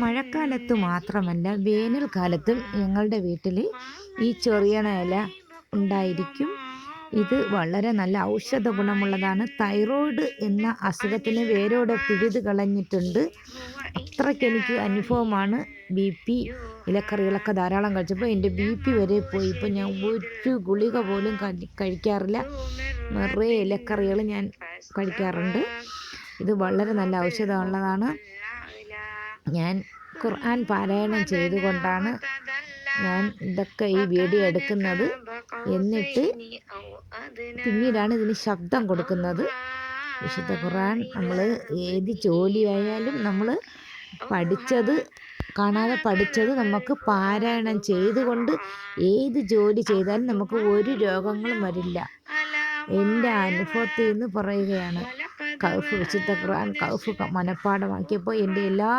മഴക്കാലത്ത് മാത്രമല്ല വേനൽക്കാലത്തും ഞങ്ങളുടെ വീട്ടിൽ ഈ ചൊറിയണ ഇല ഉണ്ടായിരിക്കും. ഇത് വളരെ നല്ല ഔഷധ ഗുണമുള്ളതാണ്. തൈറോയ്ഡ് എന്ന അസുഖത്തിന് വേരോടെ പിഴുത് കളഞ്ഞിട്ടുണ്ട്. അത്രയ്ക്ക് എനിക്ക് അനുഭവമാണ്. BP ഇലക്കറികളൊക്കെ ധാരാളം കഴിച്ചപ്പോൾ എൻ്റെ BP വരെ പോയി. ഇപ്പം ഞാൻ ഒരു ഗുളിക പോലും കഴിക്കാറില്ല. നിറയെ ഇലക്കറികൾ ഞാൻ കഴിക്കാറുണ്ട്. ഇത് വളരെ നല്ല ഔഷധമുള്ളതാണ്. ഞാൻ ഖുർആൻ പാരായണം ചെയ്തുകൊണ്ടാണ് ഞാൻ ഇതൊക്കെ ഈ വീഡിയോ എടുക്കുന്നത്. എന്നിട്ട് പിന്നീടാണ് ഇതിന് ശബ്ദം കൊടുക്കുന്നത്. വിശുദ്ധ ഖുർആൻ നമ്മൾ ഏത് ജോലിയായാലും നമ്മൾ കാണാതെ പഠിച്ചത് നമുക്ക് പാരായണം ചെയ്തുകൊണ്ട് ഏത് ജോലി ചെയ്താലും നമുക്ക് ഒരു രോഗങ്ങളും വരില്ല. എൻ്റെ അനുഭവത്തിൽ നിന്ന് പറയുകയാണ്. വിശുദ്ധ ഖുർആൻ മനഃപ്പാഠമാക്കിയപ്പോൾ എൻ്റെ എല്ലാ